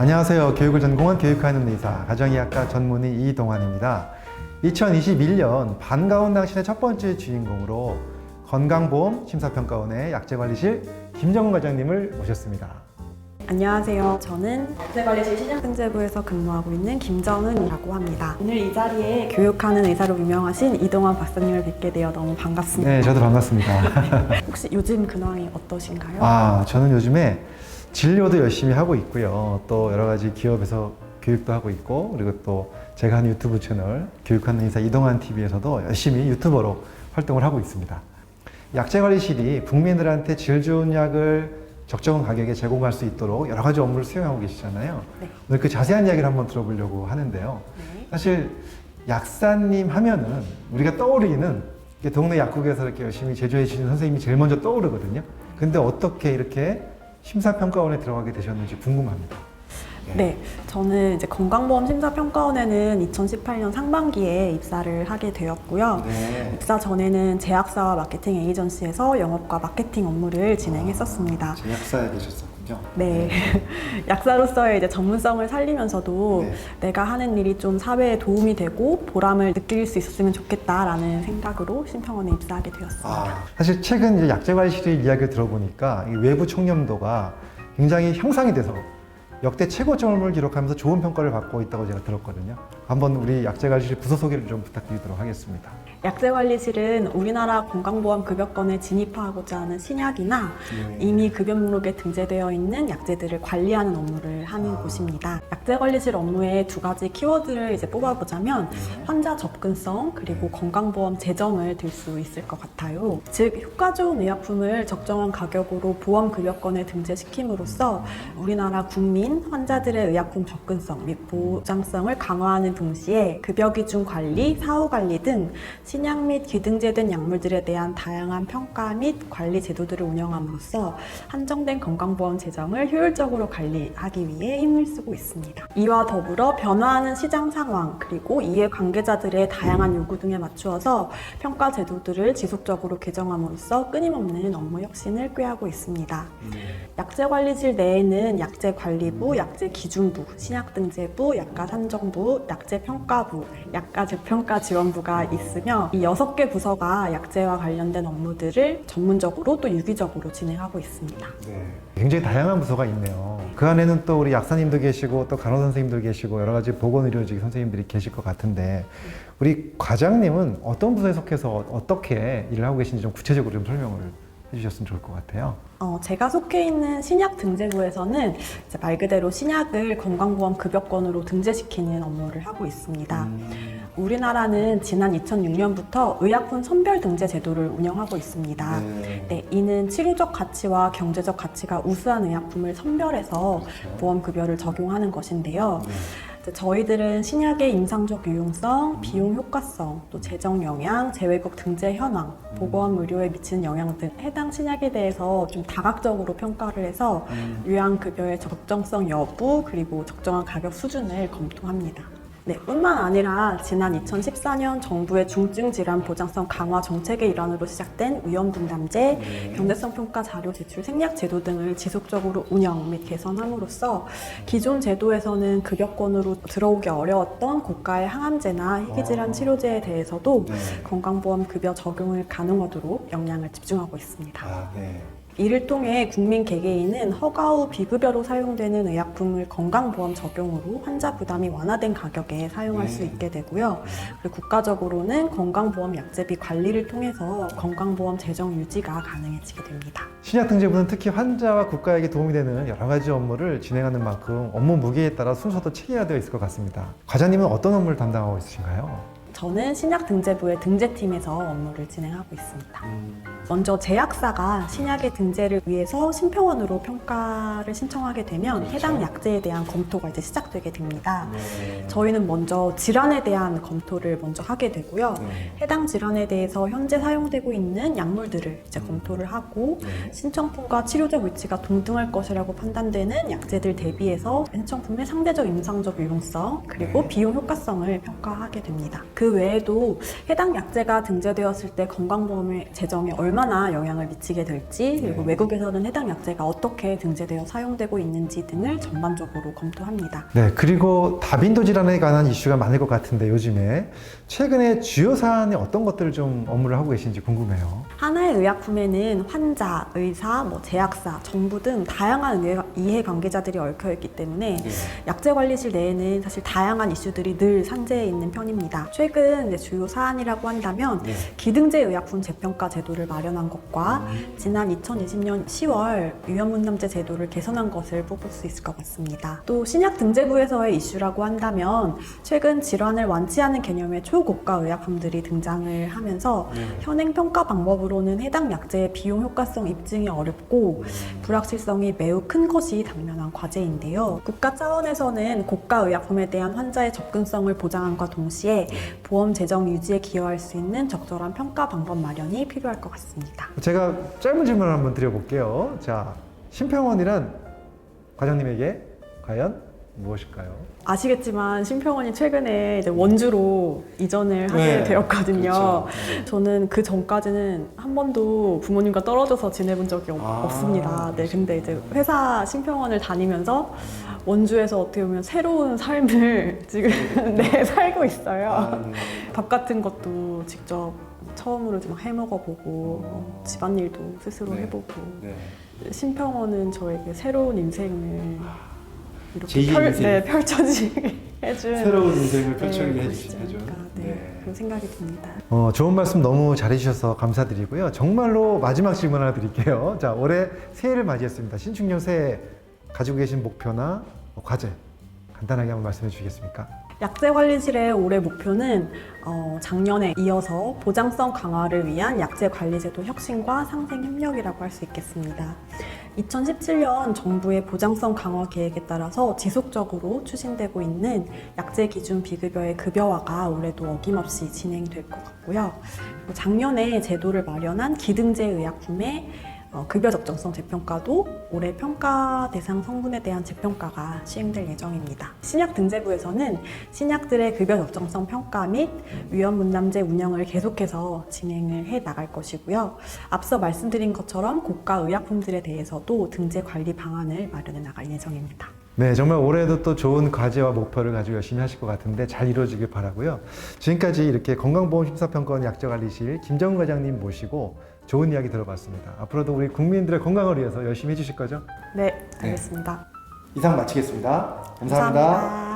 안녕하세요. 교육을 전공한 교육하는 의사, 가정의학과 전문의 이동환입니다. 2021년 반가운 당신의 첫 번째 주인공으로 건강보험 심사평가원의 약제관리실 김정은 과장님을 모셨습니다. 안녕하세요. 저는 약제관리실 신약등재부에서 근무하고 있는 김정은이라고 합니다. 오늘 이 자리에 교육하는 의사로 유명하신 이동환 박사님을 뵙게 되어 너무 반갑습니다. 네, 저도 반갑습니다. 혹시 요즘 근황이 어떠신가요? 저는 요즘에 진료도 열심히 하고 있고요. 또 여러 가지 기업에서 교육도 하고 있고, 그리고 또 제가 하는 유튜브 채널 교육하는 의사 이동환 TV에서도 열심히 유튜버로 활동을 하고 있습니다. 약제관리실이 국민들한테 질 좋은 약을 적정한 가격에 제공할 수 있도록 여러 가지 업무를 수행하고 계시잖아요. 네. 오늘 그 자세한 이야기를 한번 들어보려고 하는데요. 네. 사실 약사님 하면은 우리가 떠오르는 동네 약국에서 이렇게 열심히 제조해 주시는 선생님이 제일 먼저 떠오르거든요. 근데 어떻게 이렇게 심사평가원에 들어가게 되셨는지 궁금합니다. 네, 저는 이제 건강보험 심사평가원에는 2018년 상반기에 입사를 하게 되었고요. 네. 입사 전에는 제약사와 마케팅 에이전시에서 영업과 마케팅 업무를 진행했었습니다. 제약사에 계셨었군요. 네. 약사로서의 이제 전문성을 살리면서도 네. 내가 하는 일이 좀 사회에 도움이 되고 보람을 느낄 수 있었으면 좋겠다라는 생각으로 심평원에 입사하게 되었습니다. 사실 최근 이제 약제관리실 이야기를 들어보니까 이 외부 청렴도가 굉장히 향상이 돼서 역대 최고점을 기록하면서 좋은 평가를 받고 있다고 제가 들었거든요. 한번 우리 약제관리실 부서 소개를 좀 부탁드리도록 하겠습니다. 약제관리실은 우리나라 건강보험 급여권에 진입하고자 하는 신약이나 이미 급여 목록에 등재되어 있는 약제들을 관리하는 업무를 하는 곳입니다. 약제관리실 업무의 두 가지 키워드를 이제 뽑아보자면 환자 접근성 그리고 건강보험 재정을 들 수 있을 것 같아요. 즉 효과 좋은 의약품을 적정한 가격으로 보험급여권에 등재시킴으로써 우리나라 국민 환자들의 의약품 접근성 및 보장성을 강화하는 동시에 급여기준 관리, 사후관리 등 신약 및 기등재된 약물들에 대한 다양한 평가 및 관리 제도들을 운영함으로써 한정된 건강보험 재정을 효율적으로 관리하기 위해 힘을 쓰고 있습니다. 이와 더불어 변화하는 시장 상황 그리고 이해 관계자들의 다양한 요구 등에 맞추어서 평가 제도들을 지속적으로 개정함으로써 끊임없는 업무 혁신을 꾀하고 있습니다. 약제관리실 내에는 약제관리부, 약제기준부, 신약등재부, 약가산정부, 약제평가부, 약가재평가지원부가 있으며 이 6개 부서가 약제와 관련된 업무들을 전문적으로 또 유기적으로 진행하고 있습니다. 네. 굉장히 다양한 부서가 있네요. 그 안에는 또 우리 약사님도 계시고 또 간호사 선생님도 계시고 여러 가지 보건의료직 선생님들이 계실 것 같은데 우리 과장님은 어떤 부서에 속해서 어떻게 일을 하고 계신지 좀 구체적으로 좀 설명을 해주셨으면 좋을 것 같아요. 제가 속해 있는 신약등재부에서는 이제 말 그대로 신약을 건강보험 급여권으로 등재시키는 업무를 하고 있습니다. 우리나라는 지난 2006년부터 의약품 선별 등재 제도를 운영하고 있습니다. 네, 이는 치료적 가치와 경제적 가치가 우수한 의약품을 선별해서 보험급여를 적용하는 것인데요. 저희들은 신약의 임상적 유용성, 비용 효과성, 또 재정 영향, 재외국 등재 현황, 보건 의료에 미치는 영향 등 해당 신약에 대해서 좀 다각적으로 평가를 해서 요양급여의 적정성 여부 그리고 적정한 가격 수준을 검토합니다. 네, 뿐만 아니라 지난 2014년 정부의 중증질환 보장성 강화 정책의 일환으로 시작된 위험분담제, 경제성 평가 자료 제출 생략 제도 등을 지속적으로 운영 및 개선함으로써 기존 제도에서는 급여권으로 들어오기 어려웠던 고가의 항암제나 희귀질환 치료제에 대해서도 건강보험 급여 적용을 가능하도록 역량을 집중하고 있습니다. 이를 통해 국민 개개인은 허가 후 비급여로 사용되는 의약품을 건강보험 적용으로 환자 부담이 완화된 가격에 사용할 수 있게 되고요. 그리고 국가적으로는 건강보험 약제비 관리를 통해서 건강보험 재정 유지가 가능해지게 됩니다. 신약등재부는 특히 환자와 국가에게 도움이 되는 여러 가지 업무를 진행하는 만큼 업무 무게에 따라 순서도 체계화되어 있을 것 같습니다. 과장님은 어떤 업무를 담당하고 있으신가요? 저는 신약등재부의 등재팀에서 업무를 진행하고 있습니다. 먼저 제약사가 신약의 등재를 위해서 심평원으로 평가를 신청하게 되면 해당 약제에 대한 검토가 이제 시작되게 됩니다. 저희는 먼저 질환에 대한 검토를 먼저 하게 되고요. 해당 질환에 대해서 현재 사용되고 있는 약물들을 이제 검토를 하고 신청품과 치료적 위치가 동등할 것이라고 판단되는 약제들 대비해서 신청품의 상대적 임상적 유용성 그리고 비용 효과성을 평가하게 됩니다. 그 외에도 해당 약제가 등재되었을 때 건강보험의 재정에 얼마나 영향을 미치게 될지, 그리고 외국에서는 해당 약제가 어떻게 등재되어 사용되고 있는지 등을 전반적으로 검토합니다. 네, 그리고 다빈도 질환에 관한 이슈가 많을 것 같은데 요즘에 최근에 주요 사안에 어떤 것들을 좀 업무를 하고 계신지 궁금해요. 하나의 의약품에는 환자, 의사, 제약사, 정부 등 다양한 이해관계자들이 얽혀있기 때문에 약제관리실 내에는 사실 다양한 이슈들이 늘 산재해 있는 편입니다. 최근 이제 주요 사안이라고 한다면 기등재 의약품 재평가 제도를 마련한 것과 지난 2020년 10월 위험문남제 제도를 개선한 것을 뽑을 수 있을 것 같습니다. 또 신약 등재부에서의 이슈라고 한다면 최근 질환을 완치하는 개념의 초고가 의약품들이 등장을 하면서 현행 평가 방법으로는 해당 약제의 비용 효과성 입증이 어렵고 불확실성이 매우 큰 것이 당면한 과제인데요. 국가 차원에서는 고가 의약품에 대한 환자의 접근성을 보장함과 동시에 보험 재정 유지에 기여할 수 있는 적절한 평가 방법 마련이 필요할 것 같습니다. 제가 짧은 질문을 한번 드려볼게요. 자, 심평원이란 과장님에게 과연 무엇일까요? 아시겠지만 심평원이 최근에 이제 원주로 이전을 하게 되었거든요. 그렇죠. 저는 그 전까지는 한 번도 부모님과 떨어져서 지내본 적이 없습니다. 네, 근데 이제 회사 심평원을 다니면서 원주에서 어떻게 보면 새로운 삶을 지금 네, 살고 있어요. 밥 같은 것도 직접 처음으로 좀 해먹어보고 집안일도 스스로 해보고 심평원은 저에게 새로운 인생을 이렇게 인생. 펼쳐지게 해준 새로운 인생을 펼쳐지게 곳이지 않을까, 그런 생각이 듭니다. 좋은 말씀 너무 잘해주셔서 감사드리고요. 정말로 마지막 질문 하나 드릴게요. 자, 올해 새해를 맞이했습니다. 신축년 새해 가지고 계신 목표나 과제 간단하게 한번 말씀해 주시겠습니까? 약제관리실의 올해 목표는 작년에 이어서 보장성 강화를 위한 약제관리제도 혁신과 상생 협력이라고 할 수 있겠습니다. 2017년 정부의 보장성 강화 계획에 따라서 지속적으로 추진되고 있는 약제 기준 비급여의 급여화가 올해도 어김없이 진행될 것 같고요. 그리고 작년에 제도를 마련한 기등재 의약품의 급여 적정성 재평가도 올해 평가 대상 성분에 대한 재평가가 시행될 예정입니다. 신약 등재부에서는 신약들의 급여 적정성 평가 및 위험문남제 운영을 계속해서 진행을 해 나갈 것이고요. 앞서 말씀드린 것처럼 고가 의약품들에 대해서도 등재 관리 방안을 마련해 나갈 예정입니다. 네, 정말 올해도 또 좋은 과제와 목표를 가지고 열심히 하실 것 같은데 잘 이루어지길 바라고요. 지금까지 이렇게 건강보험심사평가원 약제관리실 김정은 과장님 모시고 좋은 이야기 들어봤습니다. 앞으로도 우리 국민들의 건강을 위해서 열심히 해주실 거죠? 네, 알겠습니다. 이상 마치겠습니다. 감사합니다.